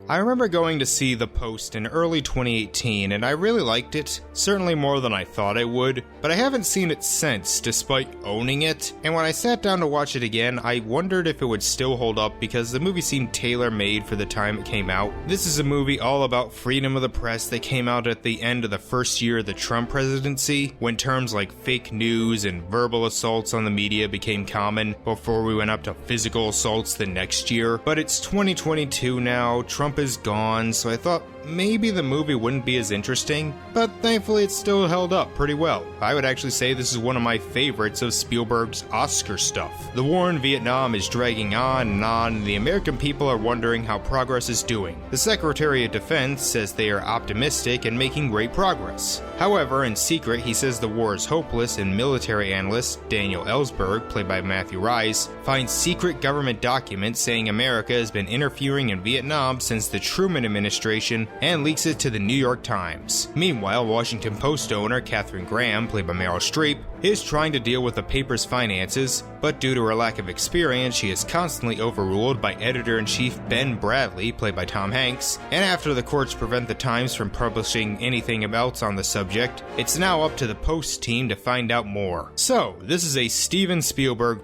I remember going to see The Post in early 2018 and I really liked it, certainly more than I thought I would, but I haven't seen it since despite owning it, and when I sat down to watch it again, I wondered if it would still hold up because the movie seemed tailor-made for the time it came out. This is a movie all about freedom of the press that came out at the end of the first year of the Trump presidency, when terms like fake news and verbal assaults on the media became common before we went up to physical assaults the next year. But it's 2022 now, Trump is gone, so I thought maybe the movie wouldn't be as interesting, but thankfully it still held up pretty well. I would actually say this is one of my favorites of Spielberg's Oscar stuff. The war in Vietnam is dragging on, and the American people are wondering how progress is doing. The Secretary of Defense says they are optimistic and making great progress. However, in secret, he says the war is hopeless, and military analyst Daniel Ellsberg, played by Matthew Rhys, finds secret government documents saying America has been interfering in Vietnam since the Truman administration and leaks it to the New York Times. Meanwhile, Washington Post owner Katharine Graham, played by Meryl Streep, is trying to deal with the paper's finances, but due to her lack of experience, she is constantly overruled by editor-in-chief Ben Bradlee, played by Tom Hanks, and after the courts prevent the Times from publishing anything else on the subject, it's now up to the Post team to find out more. So, this is a Steven Spielberg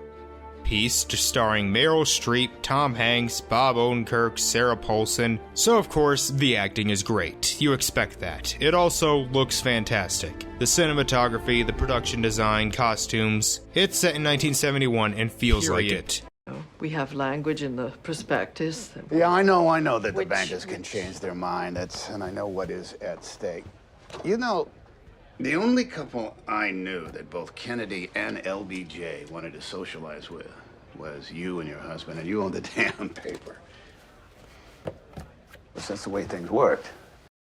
piece starring Meryl Streep, Tom Hanks, Bob Odenkirk, Sarah Paulson, so of course the acting is great. You expect that. It also looks fantastic. The cinematography, the production design, costumes, it's set in 1971 and feels like it. We have language in the prospectus. Yeah, I know that the bankers can change their mind, and I know what is at stake. You know, the only couple I knew that both Kennedy and LBJ wanted to socialize with was you and your husband, and you owned the damn paper. But that's the way things worked.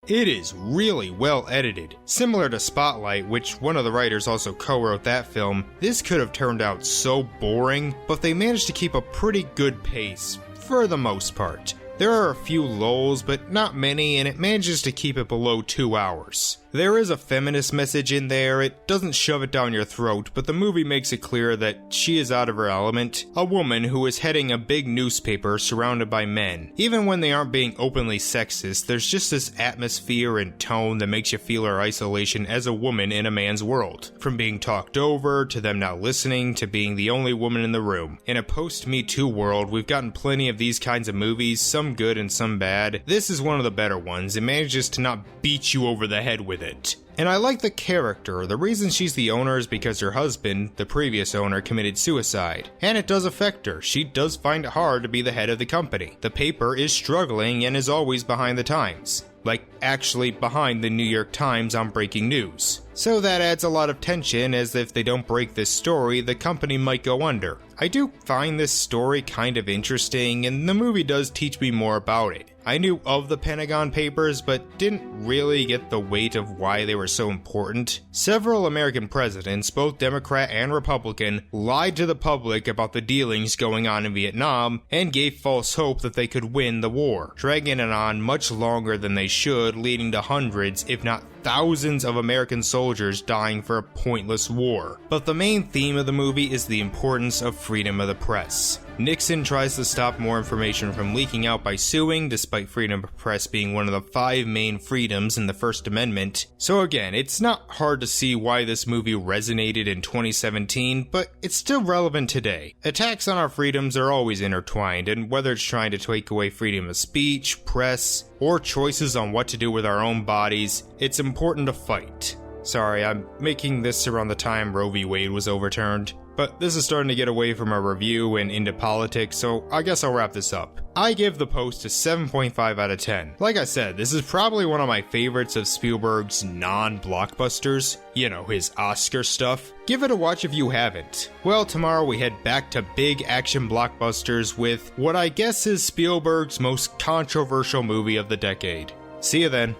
It is really well edited. Similar to Spotlight, which one of the writers also co-wrote that film, this could have turned out so boring, but they managed to keep a pretty good pace, for the most part. There are a few lulls, but not many, and it manages to keep it below 2 hours. There is a feminist message in there, it doesn't shove it down your throat, but the movie makes it clear that she is out of her element, a woman who is heading a big newspaper surrounded by men. Even when they aren't being openly sexist, there's just this atmosphere and tone that makes you feel her isolation as a woman in a man's world. From being talked over, to them not listening, to being the only woman in the room. In a post-Me Too world, we've gotten plenty of these kinds of movies, some good and some bad. This is one of the better ones. It manages to not beat you over the head with it. And I like the character. The reason she's the owner is because her husband, the previous owner, committed suicide. And it does affect her. She does find it hard to be the head of the company. The paper is struggling and is always behind the times. Like, actually behind the New York Times on breaking news. So that adds a lot of tension, as if they don't break this story, the company might go under. I do find this story kind of interesting, and the movie does teach me more about it. I knew of the Pentagon Papers, but didn't really get the weight of why they were so important. Several American presidents, both Democrat and Republican, lied to the public about the dealings going on in Vietnam, and gave false hope that they could win the war, dragging it on much longer than they should, leading to hundreds, if not thousands of American soldiers dying for a pointless war. But the main theme of the movie is the importance of freedom of the press. Nixon tries to stop more information from leaking out by suing, despite freedom of press being one of the 5 main freedoms in the First Amendment. So again, it's not hard to see why this movie resonated in 2017, but it's still relevant today. Attacks on our freedoms are always intertwined, and whether it's trying to take away freedom of speech, press, or choices on what to do with our own bodies, it's important to fight. Sorry, I'm making this around the time Roe v. Wade was overturned. But this is starting to get away from a review and into politics, so I guess I'll wrap this up. I give The Post a 7.5 out of 10. Like I said, this is probably one of my favorites of Spielberg's non-blockbusters. You know, his Oscar stuff. Give it a watch if you haven't. Well, tomorrow we head back to big action blockbusters with what I guess is Spielberg's most controversial movie of the decade. See you then.